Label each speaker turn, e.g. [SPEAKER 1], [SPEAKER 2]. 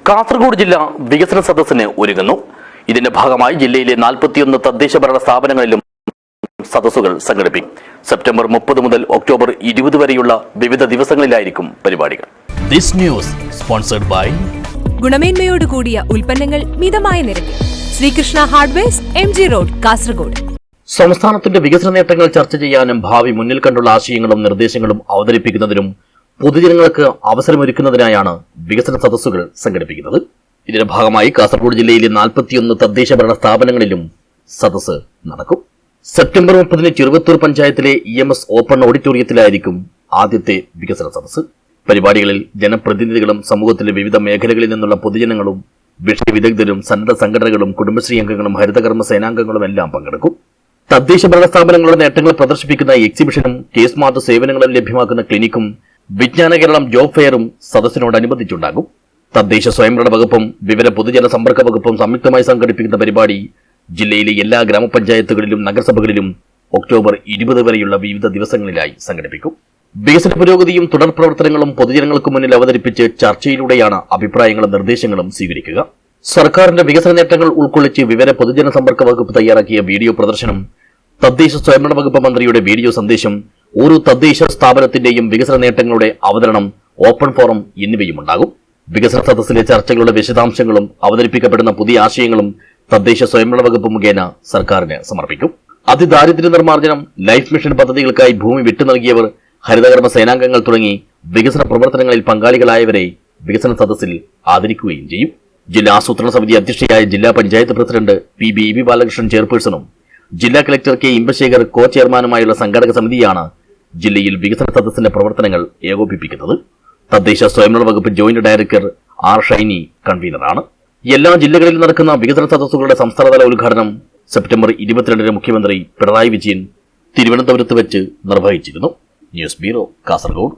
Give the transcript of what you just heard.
[SPEAKER 1] കാസർഗോഡ് ജില്ല വികസന സദസ്സിന് ഒരുങ്ങുന്നു. ഇതിന്റെ ഭാഗമായി ജില്ലയിലെ 41 തദ്ദേശ ഭരണ സ്ഥാപനങ്ങളിലും സദസ്സുകൾ സംഘടിപ്പിക്കും. സെപ്റ്റംബർ 30 മുതൽ ഒക്ടോബർ 20 വരെയുള്ള വിവിധ ദിവസങ്ങളിലായിരിക്കും പരിപാടികൾ.
[SPEAKER 2] This news sponsored by
[SPEAKER 3] ഗുണമേന്മയോട് കൂടിയ ഉൽപ്പന്നങ്ങൾ മിതമായ നിരക്കിൽ Sreekrishna hardwares MG road Kasaragod.
[SPEAKER 1] സംസ്ഥാനത്തിന്റെ വികസന നേട്ടങ്ങൾ ചർച്ച ചെയ്യാനും ഭാവി മുന്നിൽ കണ്ടുള്ള ആശയങ്ങളും നിർദ്ദേശങ്ങളും അവതരിപ്പിക്കുന്നതിനും പൊതുജനങ്ങൾക്ക് അവസരമൊരുക്കുന്നതിനായാണ് വികസന സദസ്സുകൾ സംഘടിപ്പിക്കുന്നത്. ഇതിന്റെ ഭാഗമായി കാസർഗോഡ് ജില്ലയിലെ 41 തദ്ദേശ ഭരണ സ്ഥാപനങ്ങളിലും സദസ്സ് നടക്കും. സെപ്റ്റംബർ 30 ചെറുവത്തൂർ പഞ്ചായത്തിലെ EMS ഓപ്പൺ ഓഡിറ്റോറിയത്തിലായിരിക്കും ആദ്യത്തെ വികസന സദസ്സ്. പരിപാടികളിൽ ജനപ്രതിനിധികളും സമൂഹത്തിലെ വിവിധ മേഖലകളിൽ നിന്നുള്ള പൊതുജനങ്ങളും വിഷയ വിദഗ്ധരും സന്നദ്ധ സംഘടനകളും കുടുംബശ്രീ അംഗങ്ങളും ഹരിതകർമ്മ സേനാംഗങ്ങളും എല്ലാം പങ്കെടുക്കും. തദ്ദേശ ഭരണ സ്ഥാപനങ്ങളുടെ നേട്ടങ്ങൾ പ്രദർശിപ്പിക്കുന്ന എക്സിബിഷനും കേസ് മാർട്ട് സേവനങ്ങളും ലഭ്യമാക്കുന്ന ക്ലിനിക്കും വിജ്ഞാന കേരളം ജോബ് ഫെയറും സദസ്സിനോടനുബന്ധിച്ചുണ്ടാകും. തദ്ദേശ സ്വയംഭരണ വകുപ്പും വിവര പൊതുജന സമ്പർക്ക വകുപ്പും സംയുക്തമായി സംഘടിപ്പിക്കുന്ന പരിപാടി ജില്ലയിലെ എല്ലാ ഗ്രാമപഞ്ചായത്തുകളിലും നഗരസഭകളിലും ഒക്ടോബർ 20 വരെയുള്ള വിവിധ ദിവസങ്ങളിലായി സംഘടിപ്പിക്കും. വികസന പുരോഗതിയും തുടർ പ്രവർത്തനങ്ങളും പൊതുജനങ്ങൾക്ക് മുന്നിൽ അവതരിപ്പിച്ച് ചർച്ചയിലൂടെയാണ് അഭിപ്രായങ്ങളും നിർദ്ദേശങ്ങളും സ്വീകരിക്കുക. സർക്കാരിന്റെ വികസന നേട്ടങ്ങൾ ഉൾക്കൊള്ളിച്ച് വിവര പൊതുജന സമ്പർക്ക വകുപ്പ് തയ്യാറാക്കിയ വീഡിയോ പ്രദർശനം, തദ്ദേശ സ്വയംഭരണ വകുപ്പ് മന്ത്രിയുടെ വീഡിയോ സന്ദേശം, ഓരോ തദ്ദേശ സ്ഥാപനത്തിന്റെയും വികസന നേട്ടങ്ങളുടെ അവതരണം, ഓപ്പൺ ഫോറം എന്നിവയുമുണ്ടാകും. വികസന സദസ്സിലെ ചർച്ചകളുടെ വിശദാംശങ്ങളും അവതരിപ്പിക്കപ്പെടുന്ന പുതിയ ആശയങ്ങളും തദ്ദേശ സ്വയംഭരണ വകുപ്പ് മുഖേന സർക്കാരിന് സമർപ്പിക്കും. അതിദാരിദ്ര്യ നിർമ്മാർജ്ജനം, ലൈഫ് മിഷൻ പദ്ധതികൾക്കായി ഭൂമി വിട്ടു നൽകിയവർ, ഹരിതകർമ്മ സേനാംഗങ്ങൾ തുടങ്ങി വികസന പ്രവർത്തനങ്ങളിൽ പങ്കാളികളായവരെ വികസന സദസ്സിൽ ആദരിക്കുകയും ചെയ്യും. ജില്ലാ ആസൂത്രണ സമിതി അധ്യക്ഷയായ ജില്ലാ പഞ്ചായത്ത് പ്രസിഡന്റ് PB ബാലകൃഷ്ണൻ ചെയർപേഴ്സണും ജില്ലാ കളക്ടർ K ഇമ്പശേഖർ കോ ചെയർമാനുമായുള്ള സംഘാടക സമിതിയാണ് ജില്ലയിൽ വികസന സദസ്സിന്റെ പ്രവർത്തനങ്ങൾ ഏകോപിപ്പിക്കുന്നത്. തദ്ദേശ സ്വയംഭരണ വകുപ്പ് ജോയിന്റ് ഡയറക്ടർ R ഷൈനി കൺവീനറാണ്. എല്ലാ ജില്ലകളിലും നടക്കുന്ന വികസന സദസ്സുകളുടെ സംസ്ഥാനതല ഉദ്ഘാടനം സെപ്റ്റംബർ 22 മുഖ്യമന്ത്രി പിണറായി വിജയൻ തിരുവനന്തപുരത്ത് വെച്ച് നിർവഹിച്ചിരുന്നു. News bureau, Kasaragod.